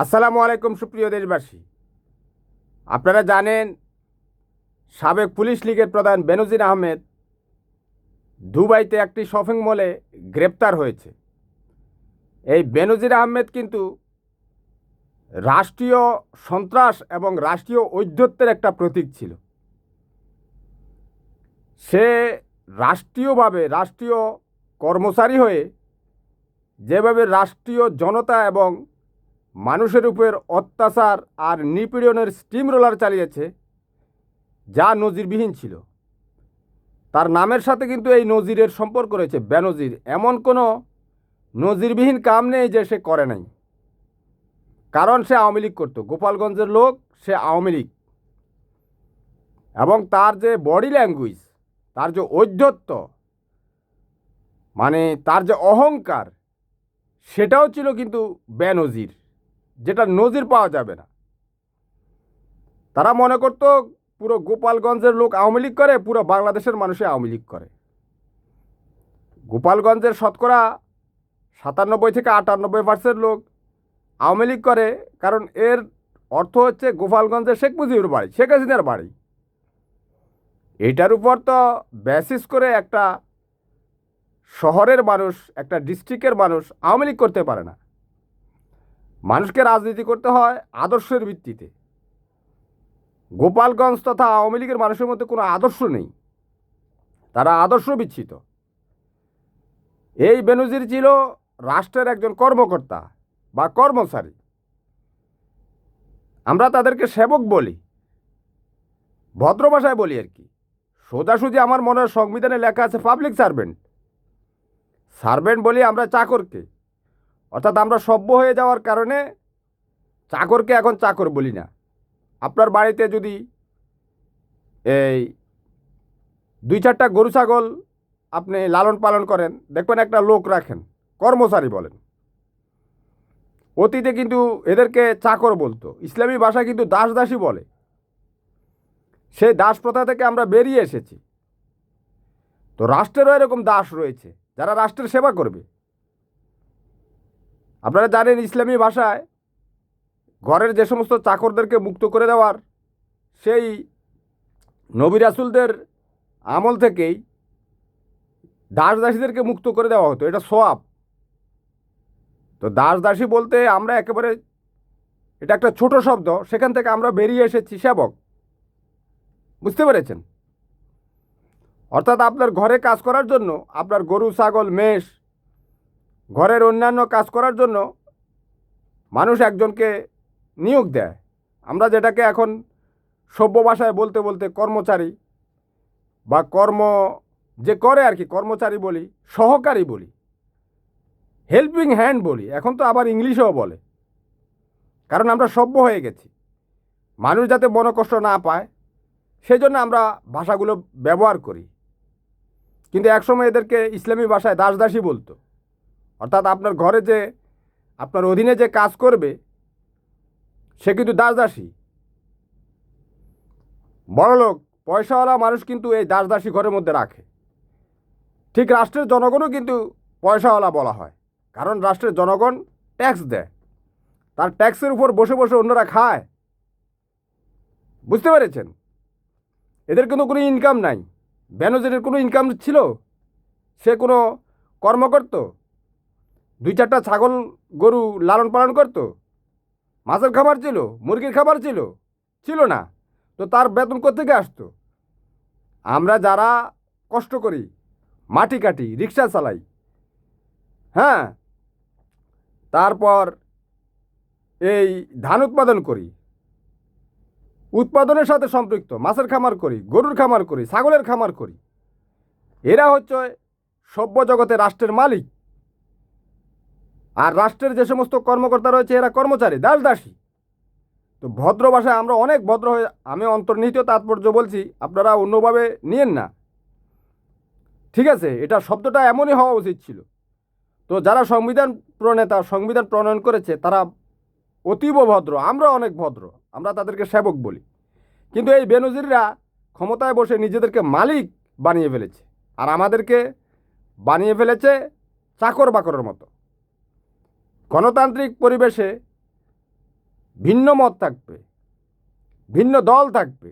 আসসালামু আলাইকুম সুপ্রিয় দেশবাসী। আপনারা জানেন সাবেক পুলিশ লীগের প্রধান বেনজির আহমেদ দুবাইতে একটি শপিং মলে গ্রেপ্তার হয়েছে। এই বেনজির আহমেদ কিন্তু রাষ্ট্রীয় সন্ত্রাস এবং রাষ্ট্রীয় ঔদ্ধত্যের একটা প্রতীক ছিল। সে রাষ্ট্রীয় কর্মচারী হয়ে যেভাবে রাষ্ট্রীয় জনতা এবং মানুষের উপর অত্যাচার আর নিপীড়নের স্টিম রোলার চালিয়েছে, যা নজিরবিহীন ছিল। তার নামের সাথে কিন্তু এই নজিরের সম্পর্ক রয়েছে। বেনজির, এমন কোনো নজিরবিহীন কাম নেই যে সে করে নাই। কারণ সে আওয়ামী লীগ করতো, গোপালগঞ্জের লোক, সে আওয়ামী লীগ। এবং তার যে বডি ল্যাঙ্গুয়েজ, তার যে ঔদ্ধত্য, মানে তার যে অহংকার, সেটাও ছিল কিন্তু বেনজির, যেটা নজির পাওয়া যাবে না। তারা মনে করতো পুরো গোপালগঞ্জের লোক আওয়ামী লীগ করে, পুরো বাংলাদেশের মানুষে আওয়ামী লীগ করে। গোপালগঞ্জের শতকরা 97 থেকে 98% লোক আওয়ামী লীগ করে, কারণ এর অর্থ হচ্ছে গোপালগঞ্জের শেখ মুজিবুর বাড়ি, শেখ হাসিনার বাড়ি। এইটার উপর তো বেসিস করে একটা শহরের মানুষ, একটা ডিস্ট্রিক্টের মানুষ আওয়ামী লীগ করতে পারে না। মানুষকে রাজনীতি করতে হয় আদর্শের ভিত্তিতে। গোপালগঞ্জ তথা আওয়ামী লীগের মানুষের মধ্যে কোনো আদর্শ নেই, তারা আদর্শ বিচ্ছিত। এই বেনজির ছিল রাষ্ট্রের একজন কর্মকর্তা বা কর্মচারী। আমরা তাদেরকে সেবক বলি, ভদ্র ভাষায় বলি আর কি। সোজাসুজি আমার মনে হয় সংবিধানে লেখা আছে পাবলিক সার্ভেন্ট। সার্ভেন্ট বলি আমরা চাকরকে, অর্থাৎ আমরা সভ্য হয়ে যাওয়ার কারণে চাকরকে এখন চাকর বলি না। আপনার বাড়িতে যদি এই 2-4টা গরু ছাগল আপনি লালন পালন করেন, দেখবেন একটা লোক রাখেন, কর্মচারী বলেন। অতীতে কিন্তু এদেরকে চাকর বলতো, ইসলামী ভাষা কিন্তু দাস দাসী বলে। সেই দাস প্রথা থেকে আমরা বেরিয়ে এসেছি। তো রাষ্ট্রেরও এরকম দাস রয়েছে যারা রাষ্ট্রের সেবা করবে। আপনারা জানেন ইসলামী ভাষায় ঘরের যে সমস্ত চাকরদেরকে মুক্ত করে দেওয়ার, সেই নবী রাসূলদের আমল থেকেই দাস দাসীদেরকে মুক্ত করে দেওয়া হতো, এটা সওয়াব। তো দাস দাসী বলতে আমরা একেবারে, এটা একটা ছোট শব্দ, সেখান থেকে আমরা বেরিয়ে এসেছি সেবক। বুঝতে পেরেছেন? অর্থাৎ আপনার ঘরে কাজ করার জন্য, আপনার গরু ছাগল মেষ, ঘরের অন্যান্য কাজ করার জন্য মানুষ একজনকে নিয়োগ দেয়। আমরা যেটাকে এখন সভ্য ভাষায় বলতে বলতে কর্মচারী বা কর্ম যে করে আর কি, কর্মচারী বলি, সহকারী বলি, হেল্পিং হ্যান্ড বলি, এখন তো আবার ইংলিশেও বলে। কারণ আমরা সভ্য হয়ে গেছি। মানুষ যাতে মনোকষ্ট না পায় সেই জন্য আমরা ভাষাগুলো ব্যবহার করি। কিন্তু একসময় এদেরকে ইসলামী ভাষায় দাস দাসী বলতো। অর্থাৎ আপনার ঘরে যে, আপনার অধীনে যে কাজ করবে, সে কিন্তু দাস দাসী। বড়লোক পয়সাওয়ালা মানুষ কিন্তু এই দাস দাসী ঘরের মধ্যে রাখে। ঠিক রাষ্ট্রের জনগণও কিন্তু পয়সাওয়ালা বলা হয়, কারণ রাষ্ট্রের জনগণ ট্যাক্স দেয়, তার ট্যাক্সের উপর বসে বসে অন্যরা খায়। বুঝতে পেরেছেন? এদের কিন্তু কোনো ইনকাম নাই। বেনজিরের কোনো ইনকাম ছিল? সে কোনো কর্ম করত? 2-4টা ছাগল গরু লালন পালন করত? মাছের খাবার ছিল? মুরগির খাবার ছিল? ছিল না। তো তার বেতন কোত্থেকে আসতো? আমরা যারা কষ্ট করি, মাটি কাটি, রিক্সা চালাই, হ্যাঁ, তারপর এই ধান উৎপাদন করি, উৎপাদনের সাথে সম্পৃক্ত, মাছের খামার করি, গরুর খামার করি, ছাগলের খামার করি, এরা হচ্ছে সভ্য জগতে রাষ্ট্রের মালিক। আর রাষ্ট্রের যে সমস্ত কর্মকর্তা রয়েছে এরা কর্মচারী, দাস দাসী। তো ভদ্র ভাষায় আমরা অনেক ভদ্র হয়ে, আমি অন্তর্নিহিত তাৎপর্য বলছি, আপনারা অন্যভাবে নিয়েন না, ঠিক আছে? এটা শব্দটা এমনই হওয়া উচিত ছিল। তো যারা সংবিধান প্রণেতা, সংবিধান প্রণয়ন করেছে, তারা অতীব ভদ্র, আমরা অনেক ভদ্র, আমরা তাদেরকে সেবক বলি। কিন্তু এই বেনজিররা ক্ষমতায় বসে নিজেদেরকে মালিক বানিয়ে ফেলেছে, আর আমাদেরকে বানিয়ে ফেলেছে চাকর বাকরের মতো। গণতান্ত্রিক পরিবেশে ভিন্ন মত থাকবে, ভিন্ন দল থাকবে,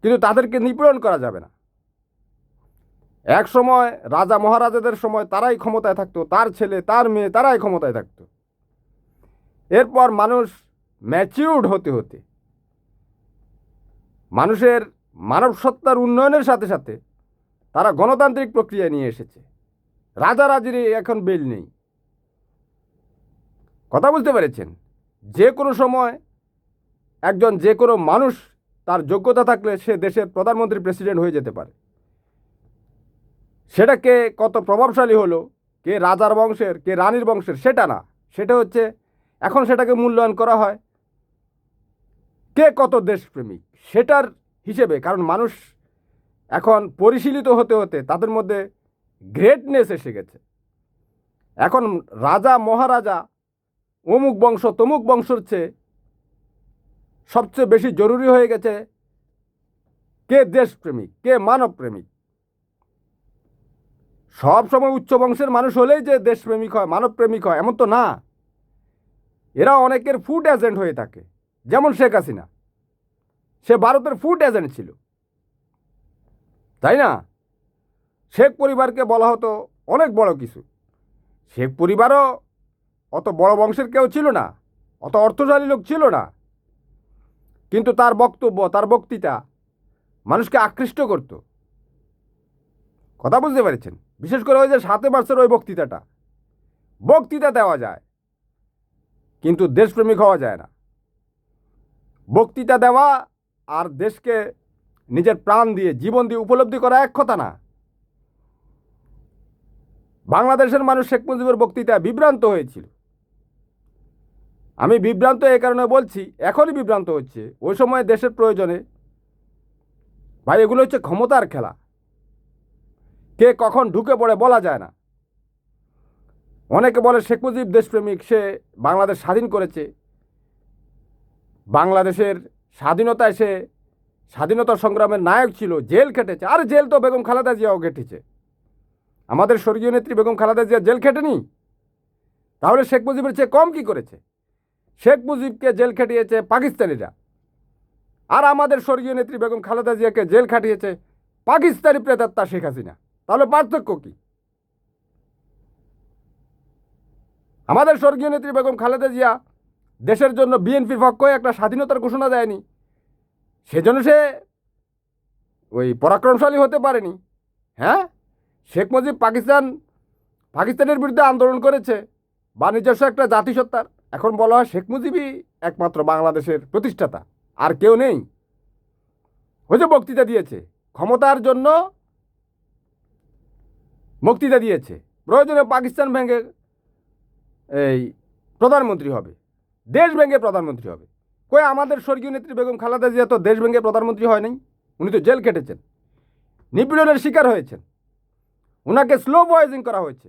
কিন্তু তাদেরকে নিপীড়ন করা যাবে না। এক সময় রাজা মহারাজাদের সময় তারাই ক্ষমতায় থাকতো, তার ছেলে তার মেয়ে তারাই ক্ষমতায় থাকতো। এরপর মানুষ ম্যাচিউরড হতে হতে মানুষের মানব সত্তার উন্নয়নের সাথে সাথে তারা গণতান্ত্রিক প্রক্রিয়া নিয়ে এসেছে। রাজারাজির এখন বেল নেই। কথা বুঝতে পেরেছেন? যে কোনো সময় একজন যে কোনো মানুষ তার যোগ্যতা থাকলে সে দেশের প্রধানমন্ত্রী প্রেসিডেন্ট হয়ে যেতে পারে। সেটা কে কত প্রভাবশালী হলো, কে রাজার বংশের কে রানীর বংশের, সেটা না। সেটা হচ্ছে এখন সেটাকে মূল্যায়ন করা হয় কে কত দেশপ্রেমিক সেটার হিসেবে। কারণ মানুষ এখন পরিশীলিত হতে হতে তাদের মধ্যে গ্রেটনেস এসে গেছে। এখন রাজা মহারাজা অমুক বংশ তমুক বংশর চেয়ে সবচেয়ে বেশি জরুরি হয়ে গেছে কে দেশপ্রেমিক, কে মানবপ্রেমিক। সব সময় উচ্চ বংশের মানুষ হলেই যে দেশপ্রেমিক হয়, মানবপ্রেমিক হয়, এমন তো না। এরা অনেকের ফুড এজেন্ট হয়ে থাকে। যেমন শেখ হাসিনা, সে ভারতের ফুড এজেন্ট ছিল, তাই না? শেখ পরিবারকে বলা হতো অনেক বড় কিছু। শেখ পরিবারও অত বড় বংশের কেউ ছিল না, অত অর্থশালী লোক ছিল না, কিন্তু তার বক্তব্য, তার বক্তৃতা মানুষকে আকৃষ্ট করত। কথা বুঝতে পেরেছেন? বিশেষ করে ওই যে 7 মার্চের ওই বক্তৃতা দেওয়া যায়, কিন্তু দেশপ্রেমিক হওয়া যায় না। বক্তৃতা দেওয়া আর দেশকে নিজের প্রাণ দিয়ে জীবন দিয়ে উপলব্ধি করা এক কথা না। বাংলাদেশের মানুষ শেখ মুজিবের বক্তৃতায় বিভ্রান্ত হয়েছিল। আমি বিভ্রান্ত এই কারণে বলছি, এখনই বিভ্রান্ত হচ্ছে। ওই সময় দেশের প্রয়োজনে, ভাই এগুলো হচ্ছে ক্ষমতার খেলা, কে কখন ঢুকে পড়ে বলা যায় না। অনেকে বলে শেখ মুজিব দেশপ্রেমিক, সে বাংলাদেশ স্বাধীন করেছে, বাংলাদেশের স্বাধীনতায় সে স্বাধীনতা সংগ্রামের নায়ক ছিল, জেল খেটেছে। আর জেল তো বেগম খালেদা জিয়াও খেটেছে। আমাদের স্বর্গীয় নেত্রী বেগম খালেদা জিয়া জেল খেটেনি? তাহলে শেখ মুজিবের চেয়ে কম কি করেছে? শেখ মুজিবকে জেল খাটিয়েছে পাকিস্তানিরা, আর আমাদের স্বর্গীয় নেত্রী বেগম খালেদা জিয়াকে জেল খাটিয়েছে পাকিস্তানি প্রেতাত্মা শেখ হাসিনা। তাহলে পার্থক্য কি? আমাদের স্বর্গীয় নেত্রী বেগম খালেদা জিয়া দেশের জন্য বিএনপির পক্ষে একটা স্বাধীনতার ঘোষণা দেয়নি, সেজন্য সে ওই পরাক্রমশালী হতে পারেনি। হ্যাঁ, শেখ মুজিব পাকিস্তানের বিরুদ্ধে আন্দোলন করেছে বা নিজস্ব একটা জাতিসত্তার। এখন বলা হয় শেখ মুজিবই একমাত্র বাংলাদেশের প্রতিষ্ঠাতা, আর কেউ নেই। ওই যে বক্তৃতা দিয়েছে, ক্ষমতার জন্য বক্তৃতা দিয়েছে, প্রয়োজনে পাকিস্তান ভেঙে এই প্রধানমন্ত্রী হবে, দেশ ভেঙে প্রধানমন্ত্রী হবে। কই আমাদের স্বর্গীয় নেত্রী বেগম খালেদা জিয়া তো দেশ ভেঙে প্রধানমন্ত্রী হয় নাই, উনি তো জেল কেটেছেন, নিপীড়নের শিকার হয়েছেন, ওনাকে স্লো পয়জিং করা হয়েছে,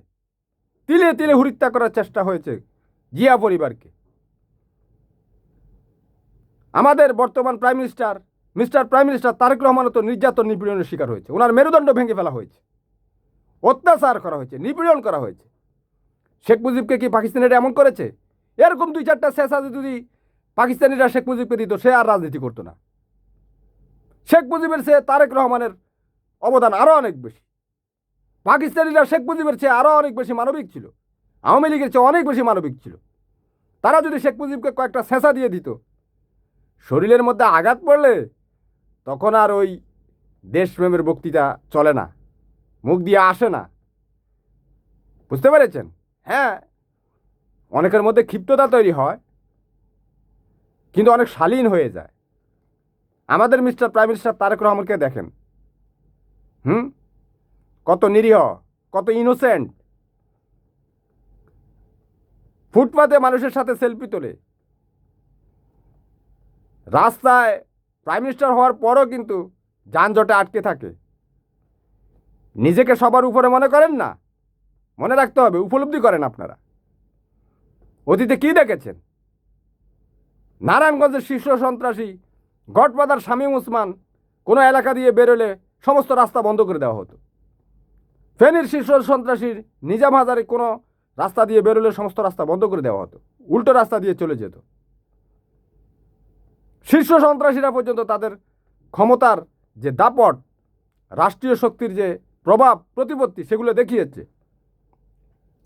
তিলে তিলে হত্যা করার চেষ্টা হয়েছে জিয়া পরিবারকে। আমাদের বর্তমান মিস্টার প্রাইম মিনিস্টার তারেক রহমানও তো নির্যাতন নিপীড়নের শিকার হয়েছে, ওনার মেরুদণ্ড ভেঙে ফেলা হয়েছে, অত্যাচার করা হয়েছে, নিপীড়ন করা হয়েছে। শেখ মুজিবকে কি পাকিস্তানিরা এমন করেছে? এরকম 2-4টা শেষা যদি পাকিস্তানিরা শেখ মুজিবকে দিত, সে আর রাজনীতি করতো না। শেখ মুজিবের চেয়ে তারেক রহমানের অবদান আরও অনেক বেশি। পাকিস্তানিরা শেখ মুজিবের চেয়ে আরও অনেক বেশি মানবিক ছিল, আওয়ামী লীগের চেয়ে অনেক বেশি মানবিক ছিল। তারা যদি শেখ মুজিবকে কয়েকটা শেষা দিয়ে দিত, শরীরের মধ্যে আঘাত পড়লে তখন আর ওই দেশপ্রেমের বক্তৃতা চলে না, মুখ দিয়ে আসে না। বুঝতে পেরেছেন? হ্যাঁ, অনেকের মধ্যে ক্ষিপ্ততা তৈরি হয়, কিন্তু অনেক শালীন হয়ে যায়। আমাদের প্রাইম মিনিস্টার তারেক রহমানকে দেখেন, কত নিরীহ, কত ইনোসেন্ট। ফুটপাতে মানুষের সাথে সেলফি তোলে, রাস্তায় প্রাইম মিনিস্টার হওয়ার পরও কিন্তু যানজটে আটকে থাকে। নিজেকে সবার উপরে মনে করেন না, মনে রাখতে হবে, উপলব্ধি করেন আপনারা অতীতে কি দেখেছেন। নারায়ণগঞ্জের শীর্ষ সন্ত্রাসী গডফাদার শামীম ওসমান কোনো এলাকা দিয়ে বেরোলে সমস্ত রাস্তা বন্ধ করে দেওয়া হতো। ফেনীর শীর্ষ সন্ত্রাসীর নিজাম হাজারে কোনো রাস্তা দিয়ে বেরোলে সমস্ত রাস্তা বন্ধ করে দেওয়া হতো, উল্টো রাস্তা দিয়ে চলে যেত। শীর্ষ সন্ত্রাসীরা পর্যন্ত তাদের ক্ষমতার যে দাপট, রাষ্ট্রীয় শক্তির যে প্রভাব প্রতিপত্তি, সেগুলো দেখিয়েছে।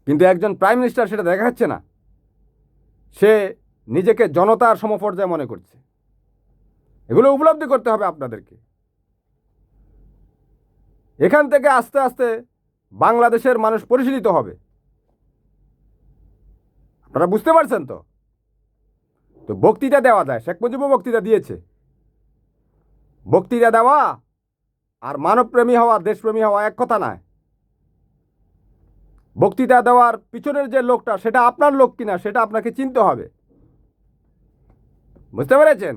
কিন্তু একজন প্রাইম মিনিস্টার সেটা দেখাচ্ছে না। সে নিজেকে জনতার সমপর্যায়ে মনে করছে। এগুলো উপলব্ধি করতে হবে আপনাদেরকে। এখান থেকে আস্তে আস্তে বাংলাদেশের মানুষ পরিশীলিত হবে। আপনারা বুঝতে পারছেন তো? তো বক্তৃতা দেওয়া যায়, শেখ মুজিবও বক্তৃতা দিয়েছে। বক্তৃতা দেওয়া আর মানবপ্রেমী হওয়া, দেশপ্রেমী হওয়া এক কথা নয়। বক্তৃতা দেওয়ার পিছনের যে লোকটা, সেটা আপনার লোক কিনা সেটা আপনাকে চিনতে হবে। বুঝতে পেরেছেন?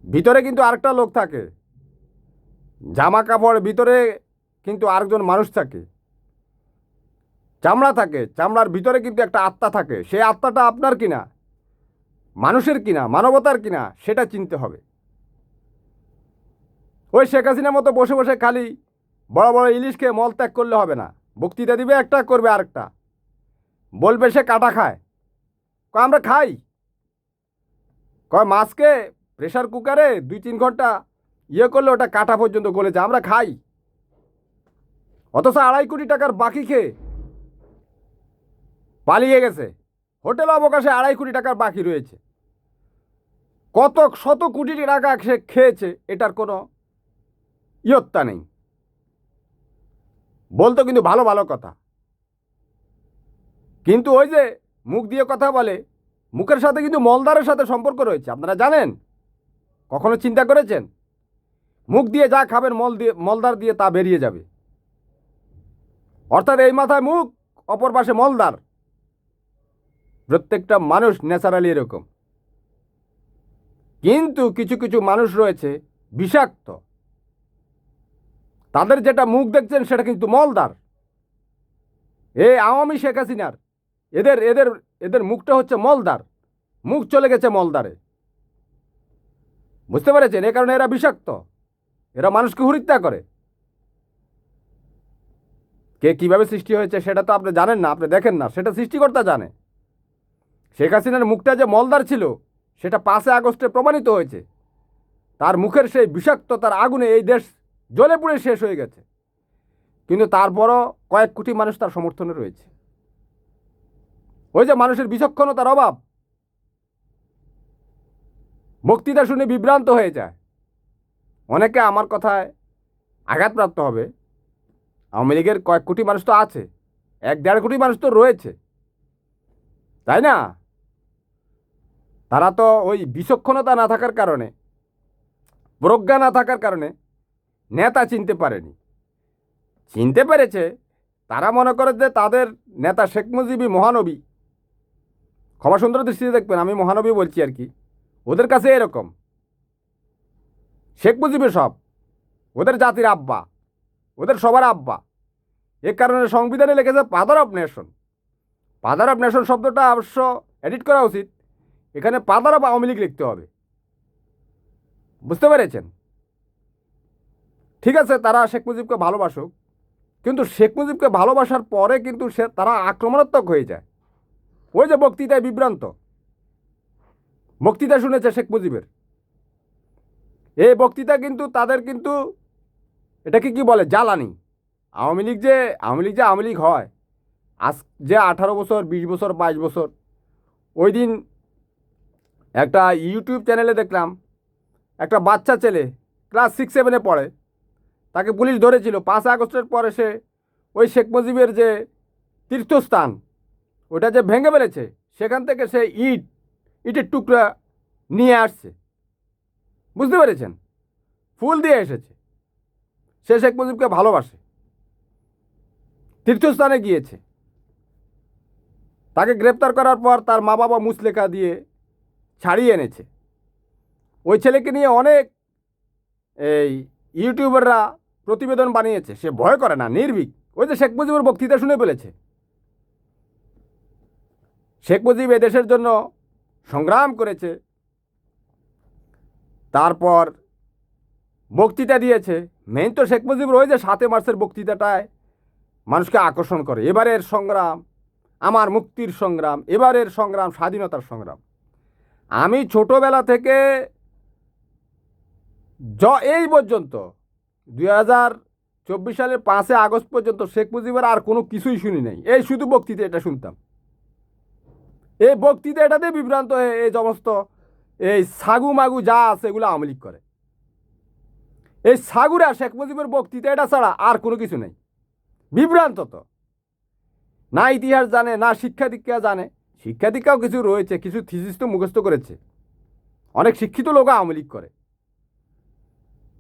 ভিতরে কিন্তু আরেকটা লোক থাকে, জামা কাপড় ভিতরে কিন্তু আরেকজন মানুষ থাকে, চামড়া থাকে, চামড়ার ভিতরে কিন্তু একটা আত্মা থাকে। সেই আত্মাটা আপনার কিনা, মানুষের কিনা, মানবতার কিনা, সেটা চিনতে হবে। ওই শেখ হাসিনার মতো বসে বসে খালি বড় বড় ইলিশকে মল ত্যাগ করলে হবে না। বক্তৃতা দিবে একটা, করবে আরেকটা, বলবে সে কাটা খায়। আমরা খাই। মাছকে প্রেশার কুকারে 2-3 ঘন্টা করলে ওটা কাটা পর্যন্ত গলে যায়, আমরা খাই। অথচ 2.5 কোটি টাকার বাকি খেয়ে পালিয়ে গেছে। হোটেল অবকাশে 2.5 কোটি টাকার বাকি রয়েছে। কত শত কোটি টাকা সে খেয়েছে, এটার কোনো ইয়ত্তা নেই। বলতো কিন্তু ভালো ভালো কথা, কিন্তু ওই যে মুখ দিয়ে কথা বলে, মুখের সাথে কিন্তু মলদারের সাথে সম্পর্ক রয়েছে। আপনারা জানেন? কখনো চিন্তা করেছেন? মুখ দিয়ে যা খাবেন, মলদার দিয়ে তা বেরিয়ে যাবে। অর্থাৎ এই মাথায় মুখ, অপর পাশে মলদার। প্রত্যেকটা মানুষ ন্যাচারালি এরকম। কিন্তু কিছু কিছু মানুষ রয়েছে বিষাক্ত। তাদের যেটা মুখ দেখছেন সেটা কিন্তু মলদার। এই আওয়ামী শেখ হাসিনার এদের এদের এদের মুখটা হচ্ছে মলদার। মুখ চলে গেছে মলদারে। বুঝতে পেরেছেন? এ কারণে এরা বিষাক্ত। এরা মানুষকে হত্যা করে। কে কিভাবে সৃষ্টি হয়েছে সেটা তো আপনি জানেন না, আপনি দেখেন না, সেটা সৃষ্টিকর্তা জানে। শেখ হাসিনার মুখটা যে মলদার ছিল সেটা 5 আগস্টে প্রমাণিত হয়েছে। তার মুখের সেই বিষাক্ততার আগুনে এই দেশ জ্বলে পুড়ে শেষ হয়ে গেছে। কিন্তু তারপরও কয়েক কোটি মানুষ তার সমর্থনে রয়েছে। ওই যে মানুষের বিচক্ষণতার অভাব, বক্তৃতা শুনে বিভ্রান্ত হয়ে যায়। অনেকে আমার কথায় আঘাতপ্রাপ্ত হবে। আওয়ামী লীগের কয়েক কোটি মানুষ তো আছে, 1-1.5 কোটি মানুষ তো রয়েছে, তাই না? তারা তো ওই বিচক্ষণতা না থাকার কারণে, প্রজ্ঞা না থাকার কারণে নেতা চিনতে পারেনি। চিনতে পেরেছে, তারা মনে করে যে তাদের নেতা শেখ মুজিবই মহানবী। ক্ষমা সুন্দর দৃষ্টিতে দেখবেন, আমি মহানবী বলছি আর কি। ওদের কাছে এরকম শেখ মুজিবের সব, ওদের জাতির আব্বা, ওদের সবার আব্বা। এ কারণে সংবিধানে লিখেছে father of nation. Father of nation শব্দটা অবশ্য এডিট করা উচিত, এখানে ফাদার অফ আওয়ামী লীগ লিখতে হবে। বুঝতে পেরেছেন? ঠিক আছে, তারা শেখ মুজিবকে ভালোবাসুক, কিন্তু শেখ মুজিবকে ভালোবাসার পরে কিন্তু তারা আক্রমণাত্মক হয়ে যায়। ওই যে বক্তৃতায় বিভ্রান্ত, বক্তৃতা শুনেছে শেখ মুজিবের, এই বক্তৃতা কিন্তু তাদের কিন্তু এটাকে কি বলে, জ্বালানি। আওয়ামী লীগ যে আওয়ামী লীগ হয়, আজ যে 18 বছর, 20 বছর, 22 বছর। ওই দিন একটা ইউটিউব চ্যানেলে দেখলাম, একটা বাচ্চা ছেলে ক্লাস 6-7 পড়ে, তাকে পুলিশ ধরেছিল 5 আগস্টের পরে। সে ওই শেখ মুজিবের যে তীর্থস্থান, ওটা যে ভেঙে ফেলেছে, সেখান থেকে সে ইটের টুকরা নিয়ে আসছে। বুঝতে পেরেছেন? ফুল দিয়ে এসেছে। সে শেখ মুজিবকে ভালোবাসে, তীর্থস্থানে গিয়েছে। তাকে গ্রেপ্তার করার পর তার মা বাবা মুচলেখা দিয়ে ছাড়িয়ে এনেছে। ওই ছেলেকে নিয়ে অনেক এই ইউটিউবাররা প্রতিবেদন বানিয়েছে। সে ভয় করে না, নির্ভীক। ওই যে শেখ মুজিবের বক্তৃতা শুনে ফেলেছে। শেখ মুজিব এদেশের জন্য সংগ্রাম করেছে, তারপর বক্তৃতা দিয়েছে। মেইন তো শেখ মুজিবর ওই যে 7 মার্চের বক্তৃতাটায় মানুষকে আকর্ষণ করে। এবারের সংগ্রাম আমার মুক্তির সংগ্রাম, এবারের সংগ্রাম স্বাধীনতার সংগ্রাম। আমি ছোটোবেলা থেকে এই পর্যন্ত 2024 সালের 5 আগস্ট পর্যন্ত শেখ মুজিবের আর কোনো কিছুই শুনি নাই। এই শুধু বক্তৃতা এটা শুনতাম। এই বক্তৃতা এটাতে বিভ্রান্ত হয়ে এই সমস্ত এই সাগু মাগু যা আছে এগুলো আওয়ামী লীগ করে। এই সাগুরা শেখ মুজিবের বক্তৃতা এটা ছাড়া আর কোনো কিছু নেই। বিভ্রান্ত তো, না ইতিহাস জানে, না শিক্ষা দীক্ষা জানে। শিক্ষা দীক্ষাও কিছু রয়েছে, কিছু থিসিস তো মুখস্থ করেছে। অনেক শিক্ষিত লোক আওয়ামী লীগ করে।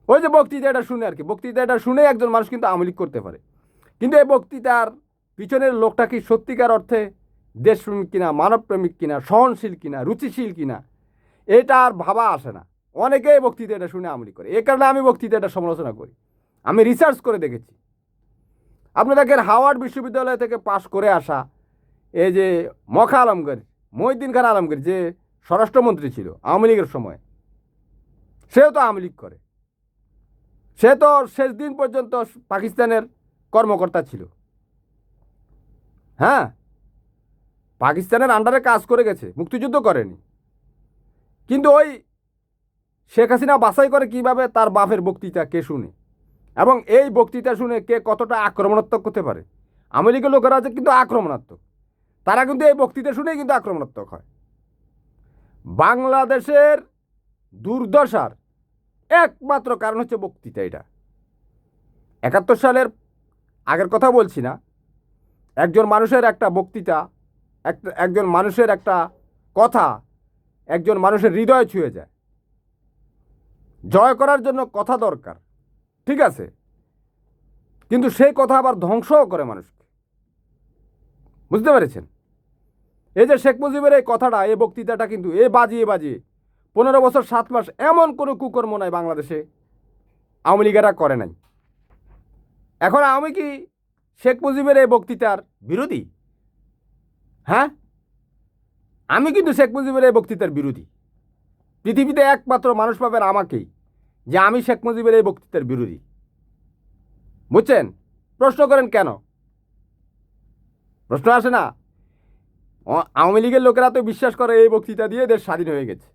ওই যে বক্তৃতাটা শুনে আর কি, বক্তৃতাটা শুনে একজন মানুষ কিন্তু আওয়ামী লীগ করতে পারে। কিন্তু এই বক্তৃতার পিছনের লোকটা কি সত্যিকার অর্থে দেশপ্রেমিক কিনা, মানবপ্রেমিক কিনা, সহনশীল কিনা, রুচিশীল কিনা, এটা আর ভাবা আসে না। অনেকেই বক্তৃতাটা শুনে আওয়ামী লীগ করে। এ কারণে আমি বক্তৃতাটা সমালোচনা করি। আমি রিসার্চ করে দেখেছি। আপনি দেখেন হাওয়ার্ড বিশ্ববিদ্যালয় থেকে পাশ করে আসা এই যে মখা আলমগীর, মহিউদ্দিন খান আলমগীর যে স্বরাষ্ট্রমন্ত্রী ছিল আওয়ামী লীগের সময়, সেও তো আওয়ামী লীগ করে। সে তো শেষ দিন পর্যন্ত পাকিস্তানের কর্মকর্তা ছিল। হ্যাঁ, পাকিস্তানের আন্ডারে কাজ করে গেছে, মুক্তিযুদ্ধ করেনি। কিন্তু ওই শেখ হাসিনা বাছাই করে কিভাবে তার বাপের বক্তৃতা কে শুনে, এবং এই বক্তৃতা শুনে কে কতটা আক্রমণাত্মক হতে পারে। আওয়ামী লীগের লোকেরা আছে কিন্তু আক্রমণাত্মক, তারা কিন্তু এই বক্তৃতা শুনেই কিন্তু আক্রমণাত্মক হয়। বাংলাদেশের দুর্দশার একমাত্র কারণ হচ্ছে বক্তৃতা। এটা 71 সালের আগের কথা বলছি না। একজন মানুষের একটা বক্তৃতা, একজন মানুষের একটা কথা একজন মানুষের হৃদয় ছুঁয়ে যায়। জয় করার জন্য কথা দরকার, ঠিক আছে, কিন্তু সেই কথা আবার ধ্বংসও করে মানুষকে। বুঝতে পেরেছেন? এই যে শেখ মুজিবের এই কথাটা, এই বক্তৃতাটা কিন্তু এ বাজিয়ে বাজিয়ে 15 বছর 7 মাস এমন কোনো কুকর্ম নাই বাংলাদেশে আওয়ামী লীগেরা করে নাই। এখন আমি কি শেখ মুজিবের এই বক্তৃতার বিরোধী? হ্যাঁ, আমি কিন্তু শেখ মুজিবের এই বক্তৃতার বিরোধী। পৃথিবীতে একমাত্র মানুষ পাবেন আমাকেই যে আমি শেখ মুজিবের এই বক্তৃতার বিরোধী। বুঝছেন? প্রশ্ন করেন কেন? প্রশ্ন আসে না? আওয়ামী লীগের লোকেরা তো বিশ্বাস করে এই বক্তৃতা দিয়ে দেশ স্বাধীন হয়ে গেছে।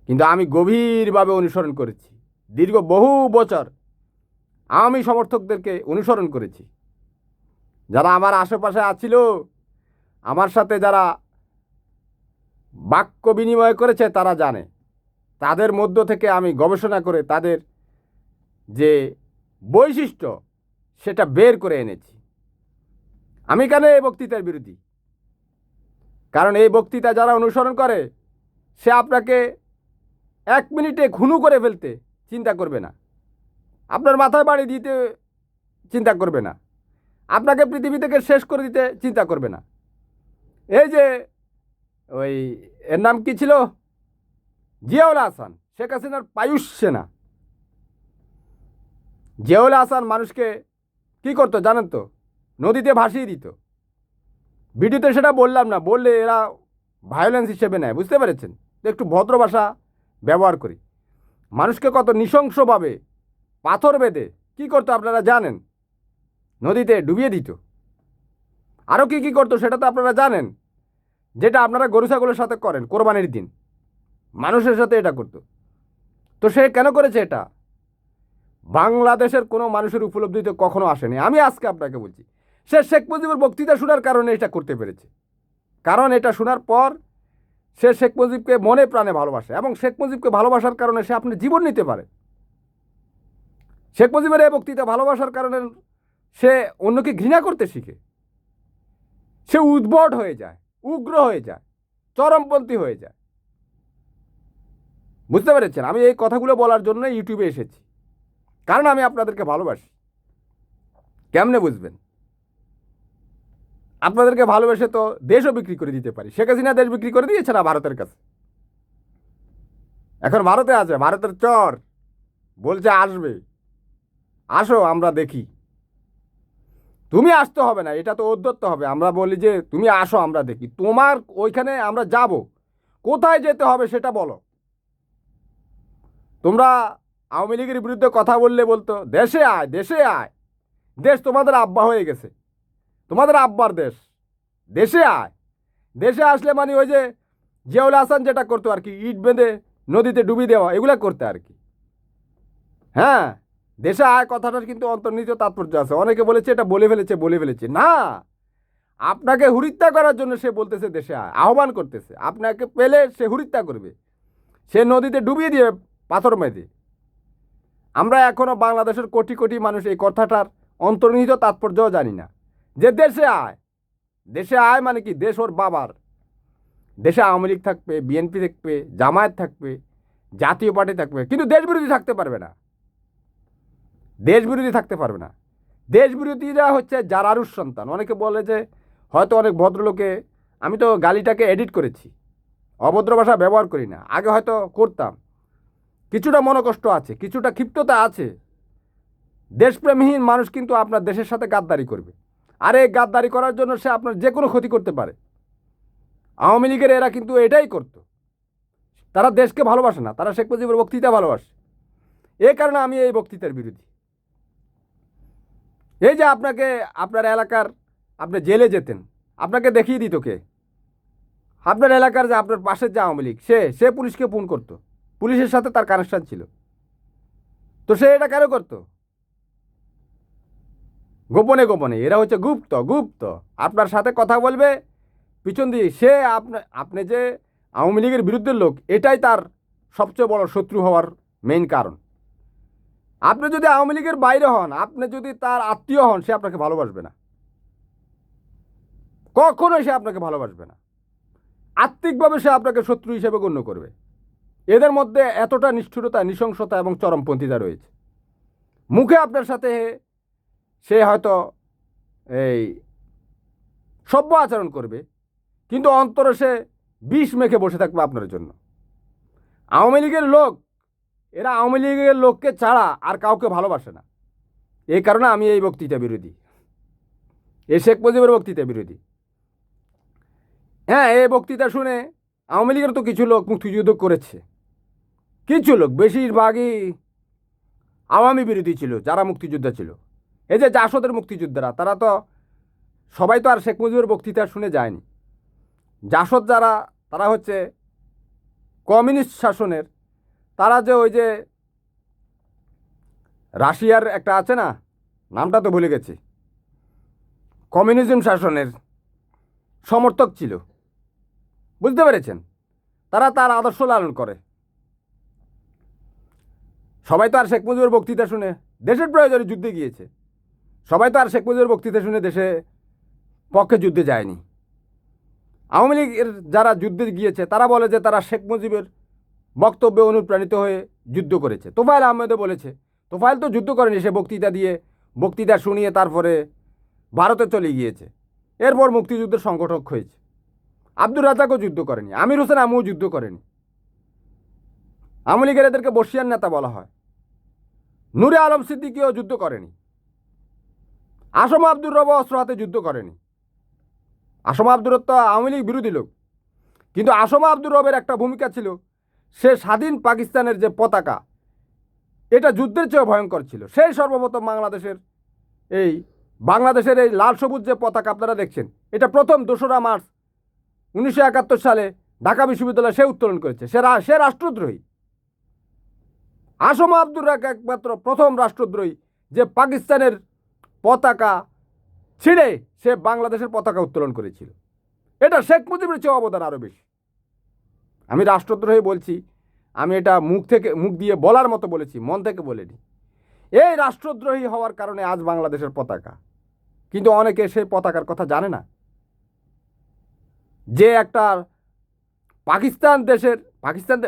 কিন্তু আমি গভীরভাবে অনুসরণ করেছি। দীর্ঘ বহু বছর আওয়ামী সমর্থকদেরকে অনুসরণ করেছি। যারা আমার আশেপাশে আছিল, আমার সাথে যারা বাক্য বিনিময় করেছে তারা জানে। তাদের মধ্য থেকে আমি গবেষণা করে তাদের যে বৈশিষ্ট্য সেটা বের করে এনেছি। আমি কেন এই বক্তৃতার বিরোধী? কারণ এই বক্তৃতা যারা অনুসরণ করে সে আপনাকে 1 মিনিটে খুনু করে ফেলতে চিন্তা করবে না, আপনার মাথায় বাড়ি দিতে চিন্তা করবে না, আপনাকে পৃথিবী থেকে শেষ করে দিতে চিন্তা করবে না। এই যে ওই এর নাম কি ছিল, জিয়াউল হাসান, শেখ হাসিনার পায়ুষ সেনা। জিয়াউল হাসান মানুষকে কি করতো জানেন তো? নদীতে ভাসিয়ে দিত। ভিডিওতে সেটা বললাম না, বললে এরা ভায়োলেন্স হিসেবে নেয়। বুঝতে পেরেছেন? একটু ভদ্র ভাষা ব্যবহার করি। মানুষকে কত নৃশংসভাবে পাথর বেঁধে কী করতো আপনারা জানেন? নদীতে ডুবিয়ে দিত। আরও কি কি করতো সেটা তো আপনারা জানেন, যেটা আপনারা গরু ছাগলের সাথে করেন কোরবানির দিন, মানুষের সাথে এটা করতো। তো সে কেন করেছে এটা? বাংলাদেশের কোনো মানুষের উপলব্ধিতে কখনো আসেনি। আমি আজকে আপনাকে বলছি, সে শেখ মুজিবের বক্তৃতা শোনার কারণে এটা করতে পেরেছে। কারণ এটা শোনার পর সে শেখ মুজিবকে মনে প্রাণে ভালোবাসে, এবং শেখ মুজিবকে ভালোবাসার কারণে সে আপনার জীবন নিতে পারে। শেখ মুজিবের এই বক্তৃতা ভালোবাসার কারণে সে অন্যকে ঘৃণা করতে শিখে। সে উদ্ভট হয়ে যায়, উগ্র হয়ে যায়, চরমপন্থী হয়ে যায়। বুঝতে পেরেছেন? আমি এই কথাগুলো বলার জন্য ইউটিউবে এসেছি, কারণ আমি আপনাদেরকে ভালোবাসি। কেমনে বুঝবেন? আপনাদেরকে ভালোবেসে তো দেশও বিক্রি করে দিতে পারি। শেখ হাসিনা দেশ বিক্রি করে দিয়েছে না ভারতের কাছে? এখন ভারতে আছে, ভারতের চর বলছে আসবে, আসো আমরা দেখি। তুমি আসতে হবে না, এটা তো ঔদ্ধত্য হবে। আমরা বলি যে তুমি আসো আমরা দেখি, তোমার ওইখানে আমরা যাব, কোথায় যেতে হবে সেটা বলো। তোমরা আওয়ামী লীগের বিরুদ্ধে কথা বললে বলতো দেশে আয়, দেশে আয়, দেশ তোমাদের আব্বা হয়ে গেছে, তোমাদের আব্বার দেশ, দেশে আয়। দেশে আসলে মানে ওই যে জিয়াউল হাসান যেটা করতো আর কি, ইট বেঁধে নদীতে ডুবিয়ে দেওয়া, এগুলা করতে আর কি। হ্যাঁ, দেশে আয় কথাটার কিন্তু অন্তর্নিহিত তাৎপর্য আছে। অনেকে বলেছে এটা বলে ফেলেছে না, আপনাকে হুরিত্যা করার জন্য সে বলতেছে দেশে আয়, আহ্বান করতেছে। আপনাকে পেলে সে হুরিত্যা করবে, সে নদীতে ডুবিয়ে দিয়ে পাথর মেঁধে। আমরা এখনো বাংলাদেশের কোটি কোটি মানুষ এই কথাটার অন্তর্নিহিত তাৎপর্যও জানি না, যে দেশে আয়। দেশে আয় মানে কি, দেশ ওর বাবার। দেশে আওয়ামী লীগ থাকবে, বিএনপি থাকবে, জামায়াত থাকবে, জাতীয় পার্টি থাকবে, কিন্তু দেশবিরোধী থাকতে পারবে না। দেশবিরোধী থাকতে পারবে না। দেশবিরোধীরা হচ্ছে জারারুর সন্তান। অনেকে বলে যে হয়তো অনেক ভদ্রলোকে, আমি তো গালিটাকে এডিট করেছি, অভদ্র ভাষা ব্যবহার করি না, আগে হয়তো করতাম। কিছুটা মনোকষ্ট আছে, কিছুটা ক্ষিপ্ততা আছে। দেশপ্রেমহীন মানুষ কিন্তু আপনার দেশের সাথে গাদ্দারি করবে, আর এই গাদ্দারি করার জন্য সে আপনার যে কোনো ক্ষতি করতে পারে। আওয়ামী লীগের এরা কিন্তু এটাই করতো। তারা দেশকে ভালোবাসে না, তারা শেখ মুজিবের বক্তৃতা ভালোবাসে। এই কারণে আমি এই বক্তৃতার বিরোধী। এই যে আপনাকে আপনার এলাকার, আপনি জেলে যেতেন, আপনাকে দেখিয়ে দিত কে? আপনার এলাকার যে আপনার পাশের যে আওয়ামী লীগ, সে পুলিশকে ফোন করতো, পুলিশের সাথে তার কানেকশন ছিল। তো সে এটা কেন করতো? গোপনে গোপনে। এরা হচ্ছে গুপ্ত গুপ্ত। আপনার সাথে কথা বলবে পিছন দিয়ে। সে আপনি যে আওয়ামী লীগের বিরুদ্ধের লোক, এটাই তার সবচেয়ে বড় শত্রু হওয়ার মেইন কারণ। আপনি যদি আওয়ামী লীগের বাইরে হন, আপনি যদি তার আত্মীয় হন, সে আপনাকে ভালোবাসবে না, কখনোই সে আপনাকে ভালোবাসবে না। আত্মিকভাবে সে আপনাকে শত্রু হিসেবে গণ্য করবে। এদের মধ্যে এতটা নিষ্ঠুরতা, নৃশংসতা এবং চরমপন্থীতা রয়েছে। মুখে আপনার সাথে সে হয়তো এই সভ্য আচরণ করবে, কিন্তু অন্তরে সে বিষ মেখে বসে থাকবে আপনার জন্য। আওয়ামী লীগের লোক, এরা আওয়ামী লীগের লোককে ছাড়া আর কাউকে ভালোবাসে না। এই কারণে আমি এই বক্তৃতা বিরোধী, এই শেখ মুজিবের বক্তৃতা বিরোধী। হ্যাঁ, এই বক্তৃতা শুনে আওয়ামী লীগের তো কিছু লোক মুক্তিযুদ্ধ করেছে, কিছু লোক, বেশিরভাগই আওয়ামী বিরোধী ছিল যারা মুক্তিযোদ্ধা ছিল। এই যে জাসদের মুক্তিযোদ্ধারা, তারা তো সবাই তো আর শেখ মুজিবের বক্তৃতা শুনে যায়নি। জাসদ যারা, তারা হচ্ছে কমিউনিস্ট শাসনের, তারা যে ওই যে রাশিয়ার একটা আছে না, নামটা তো ভুলে গেছি, কমিউনিজম শাসনের সমর্থক ছিল, বুঝতে পেরেছেন? তারা তার আদর্শ লালন করে। সবাই তো আর শেখ মুজিবের বক্তৃতা শুনে দেশের প্রয়োজনে যুদ্ধে গিয়েছে, সবাই তো আর শেখ মুজিবের বক্তৃতা শুনে দেশে পক্ষে যুদ্ধে যায়নি। আওয়ামী লীগের যারা যুদ্ধে গিয়েছে, তারা বলে যে তারা শেখ মুজিবের বক্তব্যে অনুপ্রাণিত হয়ে যুদ্ধ করেছে। তোফায়েল আহমেদও বলেছে, তোফায়েল তো যুদ্ধ করেনি, সে বক্তৃতা শুনিয়ে তারপরে ভারতে চলে গিয়েছে, এরপর মুক্তিযুদ্ধের সংগঠক হয়েছে। আব্দুর রাজ্জাকও যুদ্ধ করেনি, আমির হোসেন আমুও যুদ্ধ করেনি। আওয়ামী লীগের এদেরকে বর্ষিয়ান নেতা বলা হয়। নূরে আলম সিদ্দিকীও যুদ্ধ করেনি। আসম আব্দুর রব অস্ত্র হাতে যুদ্ধ করেনি। আসম আব্দুর তো আওয়ামী লীগ বিরোধী লোক, কিন্তু আসম আব্দুর রবের একটা ভূমিকা ছিল, সে স্বাধীন পাকিস্তানের যে পতাকা, এটা যুদ্ধের চেয়েও ভয়ঙ্কর ছিল। সেই সর্বপ্রথম বাংলাদেশের এই লাল সবুজ যে পতাকা আপনারা দেখছেন, এটা প্রথম 2রা মার্চ 1971 সালে ঢাকা বিশ্ববিদ্যালয়ে সে উত্তোলন করেছে। সে রাষ্ট্রদ্রোহী। আসম আব্দুর একমাত্র প্রথম রাষ্ট্রদ্রোহী যে পাকিস্তানের পতাকা ছিঁড়ে সে বাংলাদেশের পতাকা উত্তোলন করেছিল। এটা শেখ মুজিবের চেয়ে অবদান আরও বেশি। আমি রাষ্ট্রদ্রোহী বলছি, আমি এটা মুখ দিয়ে বলার মতো বলেছি, মন থেকে বলিনি। এই রাষ্ট্রদ্রোহী হওয়ার কারণে আজ বাংলাদেশের পতাকা, কিন্তু অনেকে সেই পতাকার কথা জানে না। যে একটা পাকিস্তান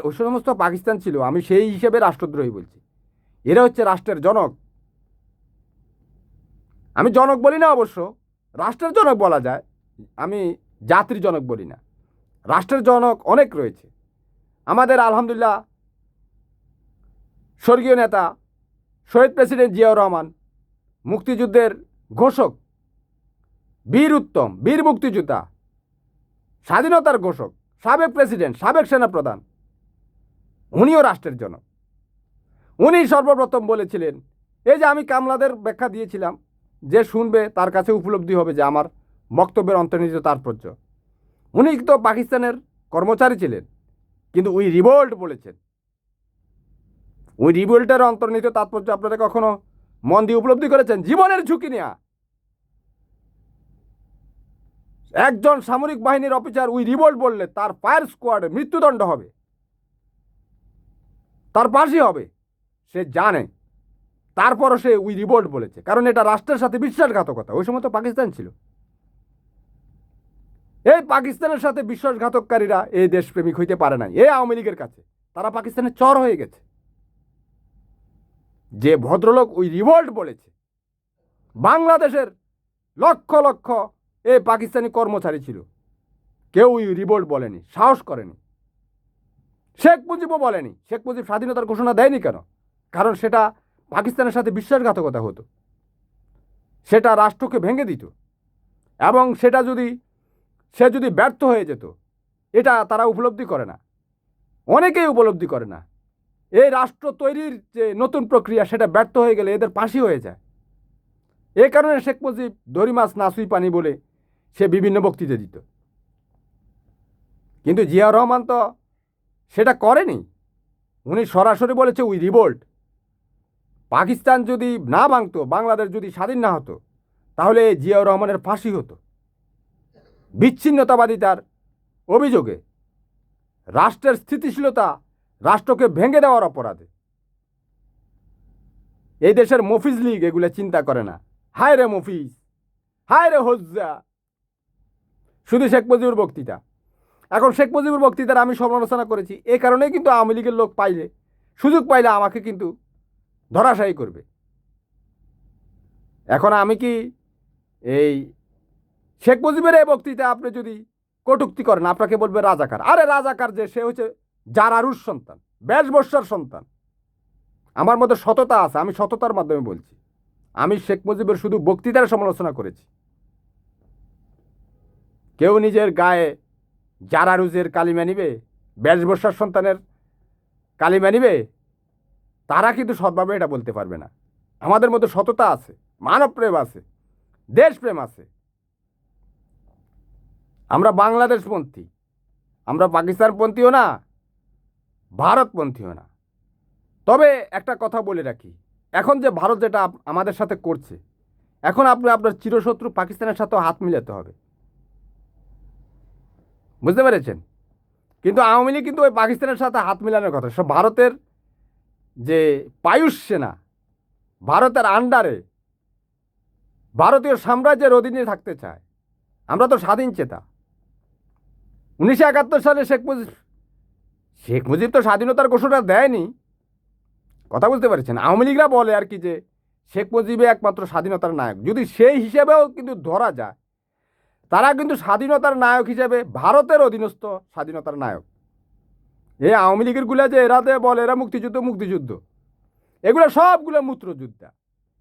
ওই সমস্ত পাকিস্তান ছিল, আমি সেই হিসেবে রাষ্ট্রদ্রোহী বলছি। এরা হচ্ছে রাষ্ট্রের জনক। আমি জনক বলি না, অবশ্য রাষ্ট্রের জনক বলা যায়, আমি জাতির জনক বলি না। রাষ্ট্রের জনক অনেক রয়েছে। আমাদের আলহামদুলিল্লাহ স্বর্গীয় নেতা শহীদ প্রেসিডেন্ট জিয়াউর রহমান, মুক্তিযুদ্ধের ঘোষক, বীর উত্তম, বীর মুক্তিযোদ্ধা, স্বাধীনতার ঘোষক, সাবেক প্রেসিডেন্ট, সাবেক সেনাপ্রধান, উনিও রাষ্ট্রের জনক। উনি সর্বপ্রথম বলেছিলেন, এই যে আমি কামলাদের ব্যাখ্যা দিয়েছিলাম, যে শুনবে তার কাছে উপলব্ধি হবে যে আমার বক্তব্যের অন্তর্নিহিত তাৎপর্য। উনি তো পাকিস্তানের কর্মচারী ছিলেন, কিন্তু উই রিভোল্ট বলেছেন। ওই রিভোল্টের অন্তর্নিহিত তাৎপর্য আপনারা কখনো মন দিয়ে উপলব্ধি করেছেন? জীবনের ঝুঁকি নেওয়া। একজন সামরিক বাহিনীর অফিসার উই রিভোল্ট বললে তার ফায়ার স্কোয়াডে মৃত্যুদণ্ড হবে, তার ফাঁসি হবে। সে জানে, তারপরও সে উই রিভোল্ট বলেছে, কারণ এটা রাষ্ট্রের সাথে বিশ্বাসঘাতকতা। ওই সময় তো পাকিস্তান ছিল। এই পাকিস্তানের সাথে বিশ্বাসঘাতককারীরা এই দেশপ্রেমিক হইতে পারে নাই এই আওয়ামী লীগের কাছে। তারা পাকিস্তানের চর হয়ে গেছে। যে ভদ্রলোক ওই রিভোল্ট বলেছে, বাংলাদেশের লক্ষ লক্ষ এই পাকিস্তানি কর্মচারী ছিল, কেউ ওই রিভোল্ট বলেনি, সাহস করেনি। শেখ মুজিবও বলেনি। শেখ মুজিব স্বাধীনতার ঘোষণা দেয়নি কেন? কারণ সেটা পাকিস্তানের সাথে বিশ্বাসঘাতকতা হতো, সেটা রাষ্ট্রকে ভেঙে দিত, এবং সেটা সে যদি ব্যর্থ হয়ে যেত, এটা তারা উপলব্ধি করে না, অনেকেই উপলব্ধি করে না। এই রাষ্ট্র তৈরির যে নতুন প্রক্রিয়া, সেটা ব্যর্থ হয়ে গেলে এদের ফাঁসি হয়ে যায়। এই কারণে শেখ মুজিব দড়ি মাছ নাসুই পানি বলে সে বিভিন্ন বক্তৃতা দিত। কিন্তু জিয়া রহমান তো সেটা করেনি। উনি সরাসরি বলেছে উই রিভোল্ট। পাকিস্তান যদি না ভাঙতো, বাংলাদেশ যদি স্বাধীন না হতো, তাহলে জিয়াউর রহমানের ফাঁসি হতো বিচ্ছিন্নতাবাদিতার অভিযোগে, রাষ্ট্রের স্থিতিশীলতা, রাষ্ট্রকে ভেঙে দেওয়ার অপরাধে। এই দেশের মফিজ লীগ এগুলো চিন্তা করে না। হায় রে মফিজ, হায় রে হজ্জা, শুধু শেখ মুজিবুর বক্তৃতা। এখন শেখ মুজিবুর বক্তৃতার আমি সমালোচনা করেছি, এই কারণেই কিন্তু আওয়ামী লীগের লোক সুযোগ পাইলে আমাকে কিন্তু ধরাশায়ী করবে। এখন আমি কি এই শেখ মুজিবের এই বক্তৃতা আপনি যদি কটূক্তি করেন, আপনাকে বলবে রাজাকার। আরে রাজাকার যে, সে হচ্ছে জারারুর সন্তান, বেশবস্যার সন্তান। আমার মধ্যে সততা আছে, আমি সততার মাধ্যমে বলছি। আমি শেখ মুজিবের শুধু বক্তৃতার সমালোচনা করেছি। কেউ নিজের গায়ে জারারুজের কালিমা নিবে, বেশবস্যার সন্তানের কালিমা নিবে, তারা কিন্তু সৎভাবে এটা বলতে পারবে না। আমাদের মধ্যে সততা আছে, মানবপ্রেম আছে, দেশপ্রেম আছে। আমরা বাংলাদেশপন্থী, আমরা পাকিস্তানপন্থীও না, ভারতপন্থীও না। তবে একটা কথা বলে রাখি, এখন যে ভারত যেটা আমাদের সাথে করছে, এখন আপনি আপনার চিরশত্রু পাকিস্তানের সাথেও হাত মিলাতে হবে, বুঝতে পেরেছেন? কিন্তু আওয়ামী লীগ কিন্তু ওই পাকিস্তানের সাথে হাত মিলানোর কথা। সব ভারতের যে পায়ুষ সেনা, ভারতের আন্ডারে, ভারতীয় সাম্রাজ্যের অধীনে থাকতে চায়। আমরা তো স্বাধীন চেতা। 1971 সালে শেখ মুজিব তো স্বাধীনতার ঘোষণা দেয়নি, কথা বুঝতে পেরেছেন? আওয়ামী লীগরা বলে আর কি যে শেখ মুজিবে একমাত্র স্বাধীনতার নায়ক। যদি সেই হিসেবেও কিন্তু ধরা যায়, তারা কিন্তু স্বাধীনতার নায়ক হিসেবে ভারতের অধীনস্থ স্বাধীনতার নায়ক। এই আওয়ামী লীগের গুলা যে এরা বলে এরা মুক্তিযুদ্ধ, এগুলো সবগুলো মূত্রযোদ্ধা,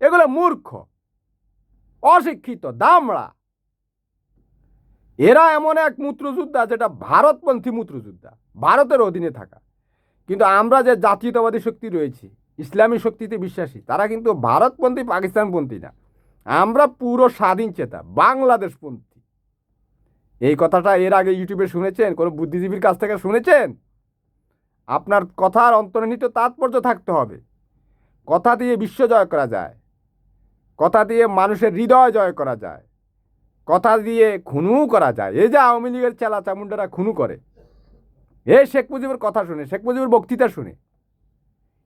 এগুলো মূর্খ, অশিক্ষিত, দামড়া। এরা এমন এক মূত্রযোদ্ধা যেটা ভারতপন্থী মূত্রযোদ্ধা, ভারতের অধীনে থাকা। কিন্তু আমরা যে জাতীয়তাবাদী শক্তি রয়েছি, ইসলামী শক্তিতে বিশ্বাসী, তারা কিন্তু ভারতপন্থী, পাকিস্তানপন্থী না। আমরা পুরো স্বাধীন চেতা, বাংলাদেশপন্থী। এই কথাটা এর আগে ইউটিউবে শুনেছেন? কোনো বুদ্ধিজীবীর কাছ থেকে শুনেছেন? আপনার কথার অন্তর্নিহিত তাৎপর্য থাকতে হবে। কথা দিয়ে বিশ্ব জয় করা যায়, কথা দিয়ে মানুষের হৃদয় জয় করা যায়, কথা দিয়ে খুনু করা যায়। এই যে আওয়ামী লীগের চেলা চামুন্ডারা খুনু করে, এই শেখ মুজিবের কথা শুনে, শেখ মুজিবের বক্তৃতা শুনে,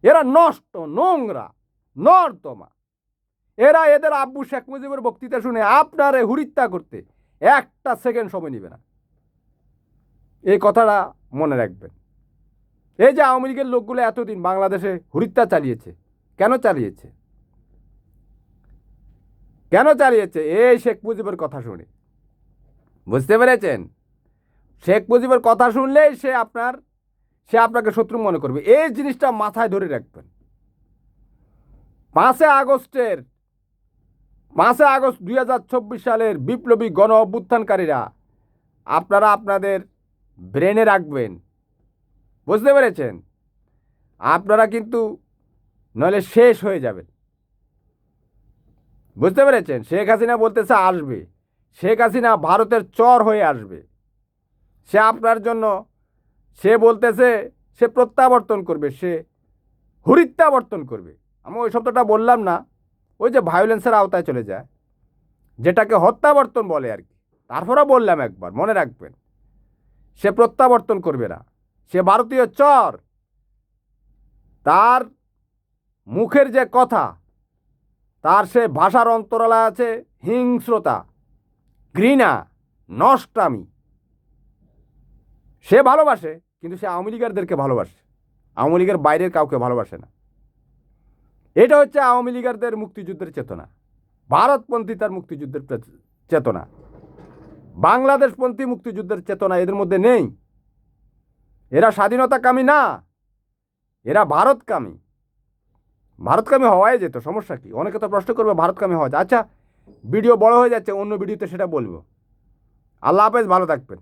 এরা নষ্ট, নোংরা, নর্দমা। এরা এদের আব্বু শেখ মুজিবের বক্তৃতা শুনে আপনারে হুরিত্যা করতে একটা সেকেন্ড সময় নেবে না। এই কথাটা মনে রাখবেন। এই যে আওয়ামী লীগের লোকগুলো এতদিন বাংলাদেশে হুরিত্যা চালিয়েছে, কেন চালিয়েছে? কেন চালিয়েছে? এই শেখ মুজিবের কথা শুনে। বুঝতে পেরেছেন? শেখ মুজিবের কথা শুনলেই সে আপনাকে শত্রু মনে করবে। এই জিনিসটা মাথায় ধরে রাখবেন। 5 আগস্ট 2024 সালের বিপ্লবী গণ অভ্যুত্থানকারীরা আপনারা আপনাদের ব্রেনে রাখবেন। বুঝতে পেরেছেন? আপনারা কিন্তু নইলে শেষ হয়ে যাবেন। বুঝতে পেরেছেন? শেখ হাসিনা বলতেছে আসবে, শেখ হাসিনা ভারতের চর হয়ে আসবে। সে আপনার জন্য সে বলতেছে সে প্রত্যাবর্তন করবে, সে হুরিত্যাবর্তন করবে। আমি ওই শব্দটা বললাম না, ওই যে ভায়োলেন্সের আওতায় চলে যায়, যেটাকে হত্যাবর্তন বলে আর কি। তারপরে বললাম একবার, মনে রাখবেন, সে প্রত্যাবর্তন করবে না। সে ভারতীয় চর, তার মুখের যে কথা, তার সে ভাষার অন্তরালে আছে হিংস্রতা, ঘৃণা, নষ্টামি। সে ভালোবাসে, কিন্তু সে আওয়ামী লীগারদেরকে ভালোবাসে, আওয়ামী লীগের বাইরের কাউকে ভালোবাসে না। এটা হচ্ছে আওয়ামী লীগারদের মুক্তিযুদ্ধের চেতনা, ভারতপন্থী তার মুক্তিযুদ্ধের চেতনা, বাংলাদেশপন্থী মুক্তিযুদ্ধের চেতনা এদের মধ্যে নেই। এরা স্বাধীনতাকামী না, এরা ভারতকামী। ভারতকামী হওয়াই যেত, সমস্যা কি? অনেকে তো প্রশ্ন করবে ভারতকামী হওয়া যায়। আচ্ছা, ভিডিও বড় হয়ে যাচ্ছে, অন্য ভিডিওতে সেটা বলবো। আল্লাহ হাফেজ, ভালো থাকবেন।